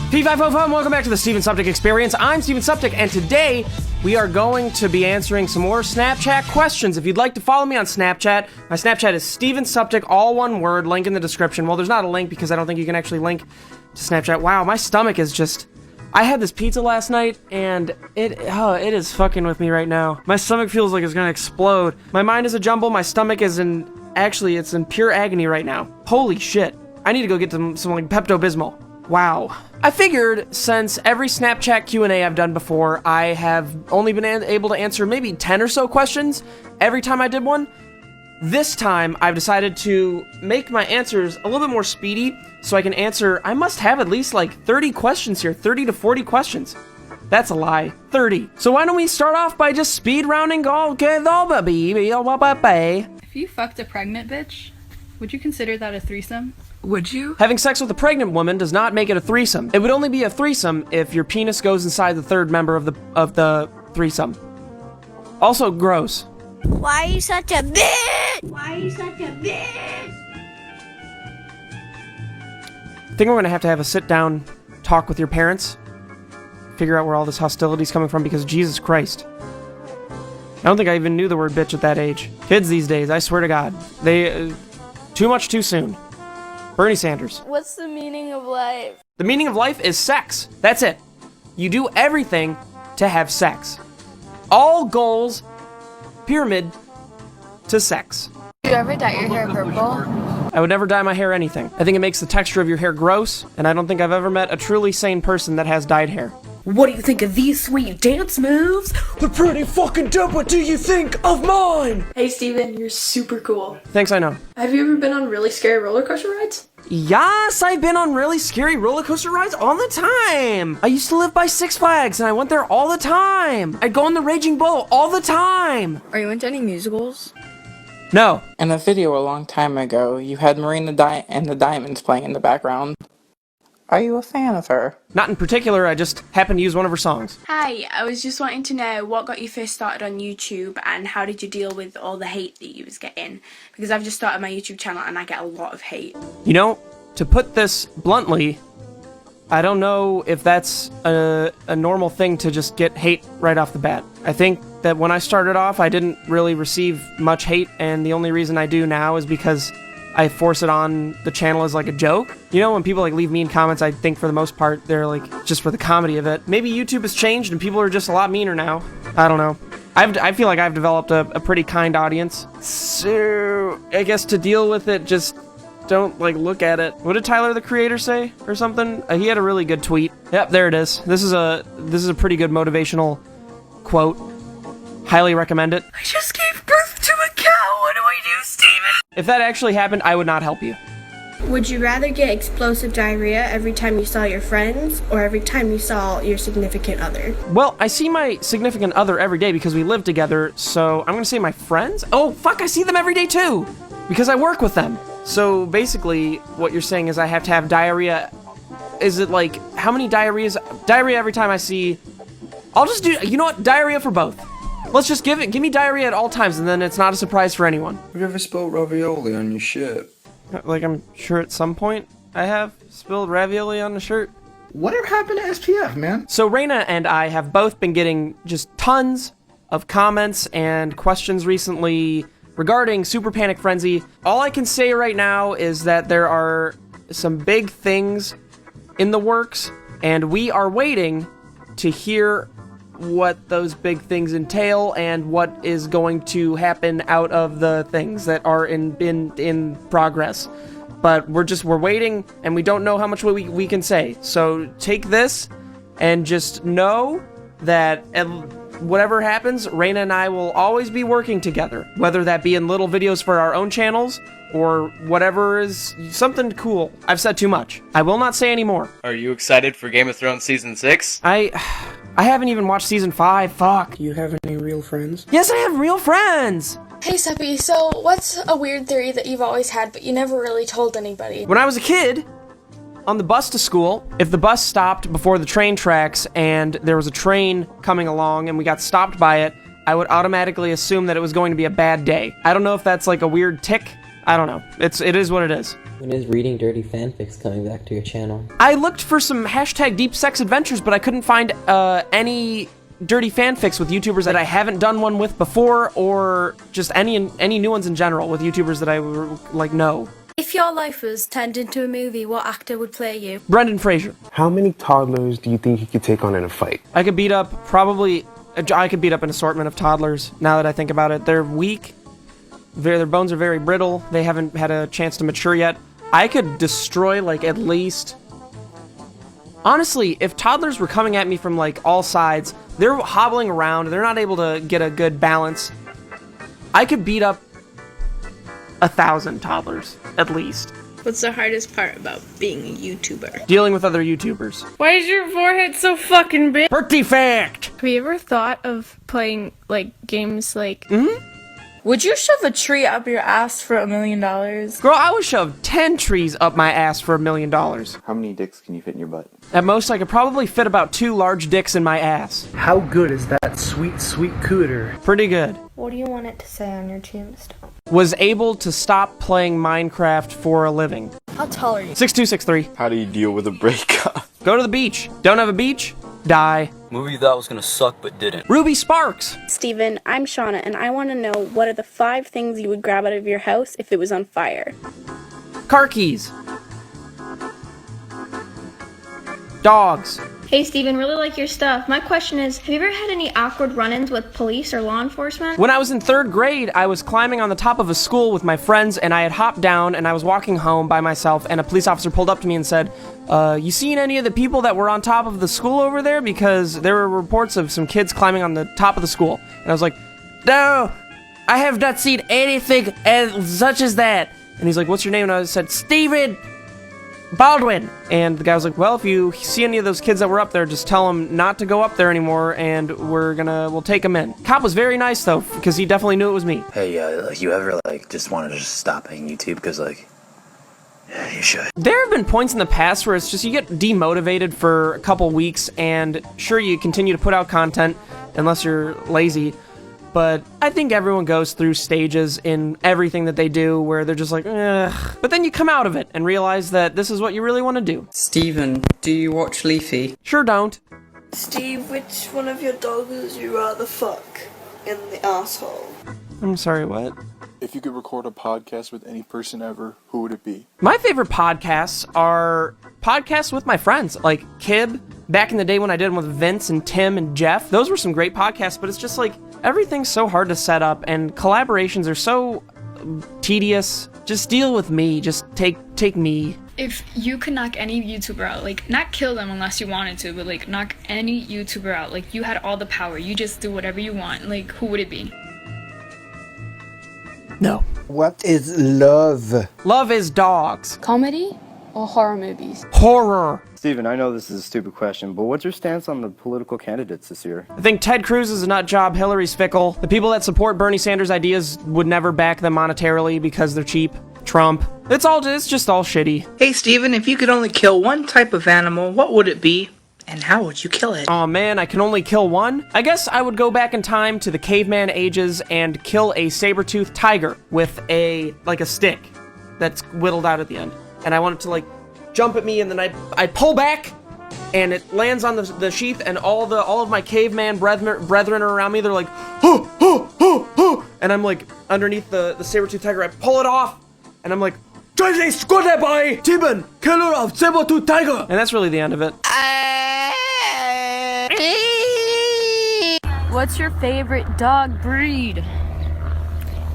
P505, welcome back to the Steven Suptic Experience. I'm Steven Suptic, and today we are going to be answering some more Snapchat questions. If you'd like to follow me on Snapchat, my Snapchat is Steven Suptic, all one word, link in the description. Well, there's not a link because I don't think you can actually link to Snapchat. Wow, my stomach is just... I had this pizza last night, and it is fucking with me right now. My stomach feels like it's gonna explode. My mind is a jumble, my stomach is in... Actually, it's in pure agony right now. Holy shit. I need to go get some like, Pepto-Bismol. Wow. I figured since every Snapchat Q&A I've done before, I have only been able to answer maybe 10 or so questions every time I did one. This time, I've decided to make my answers a little bit more speedy so I can answer, I must have at least like 30 questions here, 30 to 40 questions. That's a lie, 30. So why don't we start off by just speed rounding? If you fucked a pregnant bitch, would you consider that a threesome? Would you? Having sex with a pregnant woman does not make it a threesome. It would only be a threesome if your penis goes inside the third member of the threesome. Also, gross. Why are you such a bitch? Why are you such a bitch? I think we're gonna have a sit-down talk with your parents. Figure out where all this hostility is coming from, because Jesus Christ. I don't think I even knew the word bitch at that age. Kids these days, I swear to God. They... too much too soon. Bernie Sanders. What's the meaning of life? The meaning of life is sex. That's it. You do everything to have sex. All goals, pyramid, to sex. Do you ever dye your hair purple? I would never dye my hair anything. I think it makes the texture of your hair gross, and I don't think I've ever met a truly sane person that has dyed hair. What do you think of these sweet dance moves? They're pretty fucking dope. What do you think of mine? Hey Steven, you're super cool. Thanks, I know. Have you ever been on really scary roller coaster rides? Yes, I've been on really scary roller coaster rides all the time. I used to live by Six Flags, and I went there all the time. I'd go on the Raging Bull all the time. Are you into any musicals? No. In a video a long time ago, you had Marina and the Diamonds playing in the background. Are you a fan of her? Not in particular, I just happened to use one of her songs. Hi, I was just wanting to know what got you first started on YouTube and how did you deal with all the hate that you was getting? Because I've just started my YouTube channel and I get a lot of hate. You know, to put this bluntly, I don't know if that's a normal thing to just get hate right off the bat. I think that when I started off, I didn't really receive much hate, and the only reason I do now is because I force it on the channel as like a joke. You know, when people like leave mean comments, I think for the most part they're like just for the comedy of it. Maybe YouTube has changed and people are just a lot meaner now. I don't know. I feel like I've developed a pretty kind audience. So I guess to deal with it, just don't like look at it. What did Tyler the Creator say or something? He had a really good tweet. Yep, there it is. This is a pretty good motivational quote. Highly recommend it. I just gave birth to a cow. What do I do, Steven? If that actually happened, I would not help you. Would you rather get explosive diarrhea every time you saw your friends or every time you saw your significant other? Well, I see my significant other every day because we live together, so I'm gonna say my friends? Oh, fuck, I see them every day too! Because I work with them. So basically, what you're saying is I have to have diarrhea. Is it like, how many diarrheas? Diarrhea every time I see... I'll just do, you know what, diarrhea for both. Let's just give me diarrhea at all times, and then it's not a surprise for anyone. Have you ever spilled ravioli on your shirt? Like, I'm sure at some point I have spilled ravioli on a shirt. Whatever happened to SPF, man? So Raina and I have both been getting just tons of comments and questions recently regarding Super Panic Frenzy. All I can say right now is that there are some big things in the works, and we are waiting to hear what those big things entail and what is going to happen out of the things that are in progress. But we're waiting, and we don't know how much we can say. So take this and just know that whatever happens, Raina and I will always be working together, whether that be in little videos for our own channels or whatever is something cool. I've said too much. I will not say any more. Are you excited for Game of Thrones Season 6? I haven't even watched Season 5, fuck. Do you have any real friends? Yes, I have real friends! Hey Seppi, so what's a weird theory that you've always had but you never really told anybody? When I was a kid, on the bus to school, if the bus stopped before the train tracks and there was a train coming along and we got stopped by it, I would automatically assume that it was going to be a bad day. I don't know if that's like a weird tick I don't know. It is what it is. When is reading dirty fanfics coming back to your channel? I looked for some hashtag deep sex adventures, but I couldn't find any dirty fanfics with YouTubers that I haven't done one with before, or just any new ones in general with YouTubers that I like know. If your life was turned into a movie, what actor would play you? Brendan Fraser. How many toddlers do you think you could take on in a fight? I could beat up an assortment of toddlers, now that I think about it. They're weak. Their bones are very brittle. They haven't had a chance to mature yet. I could destroy, like, at least... Honestly, if toddlers were coming at me from, like, all sides, they're hobbling around, they're not able to get a good balance, I could beat up 1,000 toddlers, at least. What's the hardest part about being a YouTuber? Dealing with other YouTubers. Why is your forehead so fucking big? Pretty fact! Have you ever thought of playing, like, games like... Would you shove a tree up your ass for $1 million? Girl, I would shove 10 trees up my ass for $1 million. How many dicks can you fit in your butt? At most, I could probably fit about 2 large dicks in my ass. How good is that sweet, sweet cooter? Pretty good. What do you want it to say on your tombstone? Was able to stop playing Minecraft for a living. How tall are you? 6'2", 6'3". How do you deal with a breakup? Go to the beach. Don't have a beach? Die. Movie you thought was gonna suck but didn't. Ruby Sparks. Steven, I'm Shauna, and I want to know what are the 5 things you would grab out of your house if it was on fire? Car keys. Dogs. Hey Steven, really like your stuff. My question is, have you ever had any awkward run-ins with police or law enforcement? When I was in 3rd grade, I was climbing on the top of a school with my friends, and I had hopped down, and I was walking home by myself, and a police officer pulled up to me and said, you seen any of the people that were on top of the school over there? Because there were reports of some kids climbing on the top of the school. And I was like, no, I have not seen anything as such as that. And he's like, what's your name? And I said, Steven Baldwin. And the guy was like, well, if you see any of those kids that were up there, just tell them not to go up there anymore, and we'll take them in. Cop was very nice, though, because he definitely knew it was me. Hey, like, you ever, like, just wanted to just stop playing YouTube because, like, you should. There have been points in the past where it's just you get demotivated for a couple weeks, and sure, you continue to put out content, unless you're lazy, but I think everyone goes through stages in everything that they do where they're just like, ugh. But then you come out of it and realize that this is what you really want to do. Steven, do you watch Leafy? Sure don't. Steve, which one of your dogs would you rather fuck in the asshole? I'm sorry, what? If you could record a podcast with any person ever, who would it be? My favorite podcasts are podcasts with my friends, like Kib, back in the day when I did them with Vince and Tim and Jeff. Those were some great podcasts, but it's just like, everything's so hard to set up, and collaborations are so tedious. Just deal with me. Just take me. If you could knock any YouTuber out, like, not kill them unless you wanted to, but, like, knock any YouTuber out, like, you had all the power, you just do whatever you want, like, who would it be? No. What is love? Love is dogs. Comedy or horror movies? Horror. Steven, I know this is a stupid question, but what's your stance on the political candidates this year? I think Ted Cruz is a nut job, Hillary's fickle. The people that support Bernie Sanders' ideas would never back them monetarily because they're cheap. Trump. It's just all shitty. Hey Steven, if you could only kill one type of animal, what would it be? And how would you kill it? Oh man, I can only kill one? I guess I would go back in time to the caveman ages and kill a saber-toothed tiger with a stick that's whittled out at the end. And I want it to, like, jump at me, and then I pull back, and it lands on the sheath, and all of my caveman brethren are around me. They're like, hoo, hoo, hoo, hoo. And I'm like underneath the saber-toothed tiger. I pull it off, and I'm like, Tiben, killer of saber-toothed tiger. And that's really the end of it. What's your favorite dog breed?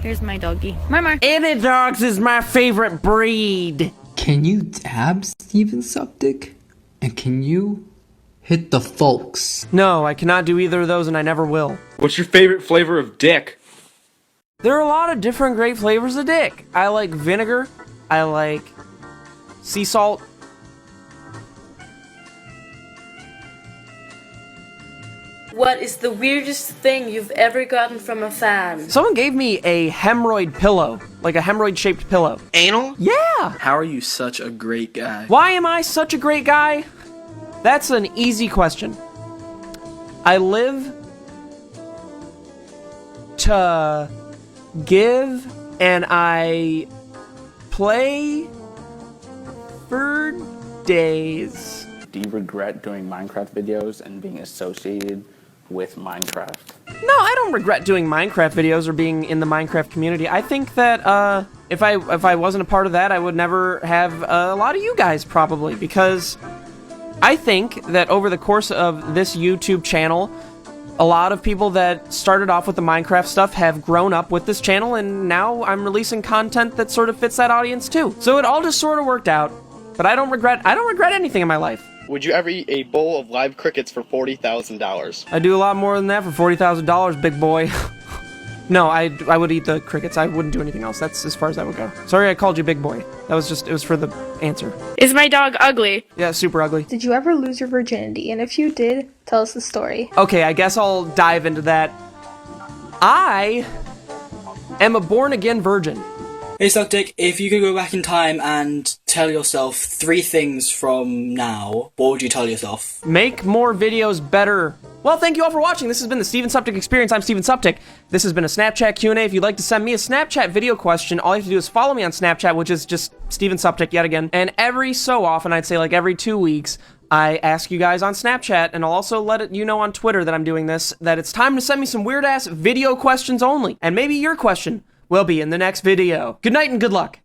Here's my doggy. Mama. Any dogs is my favorite breed. Can you dab Steven Suptic? And can you hit the folks? No, I cannot do either of those, and I never will. What's your favorite flavor of dick? There are a lot of different great flavors of dick. I like vinegar. I like sea salt. What is the weirdest thing you've ever gotten from a fan? Someone gave me a hemorrhoid pillow, like a hemorrhoid-shaped pillow. Anal? Yeah! How are you such a great guy? Why am I such a great guy? That's an easy question. I live to give, and I play for days. Do you regret doing Minecraft videos and being associated with Minecraft? No, I don't regret doing Minecraft videos or being in the Minecraft community. I think that if I wasn't a part of that, I would never have a lot of you guys probably, because I think that over the course of this YouTube channel, a lot of people that started off with the Minecraft stuff have grown up with this channel, and now I'm releasing content that sort of fits that audience too. So it all just sort of worked out, but I don't regret anything in my life. Would you ever eat a bowl of live crickets for $40,000? I do a lot more than that for $40,000, big boy. No, I would eat the crickets. I wouldn't do anything else. That's as far as I would go. Sorry I called you big boy. That was just, it was for the answer. Is my dog ugly? Yeah, super ugly. Did you ever lose your virginity? And if you did, tell us the story. Okay, I guess I'll dive into that. I am a born-again virgin. Hey Suckdick, if you could go back in time and tell yourself 3 things from now, what would you tell yourself? Make more videos better. Well, thank you all for watching. This has been the Steven Suptic Experience. I'm Steven Suptic. This has been a Snapchat Q&A. If you'd like to send me a Snapchat video question, all you have to do is follow me on Snapchat, which is just Steven Suptic yet again. And every so often, I'd say like every 2 weeks, I ask you guys on Snapchat, and I'll also let you know on Twitter that I'm doing this, that it's time to send me some weird-ass video questions only. And maybe your question will be in the next video. Good night and good luck.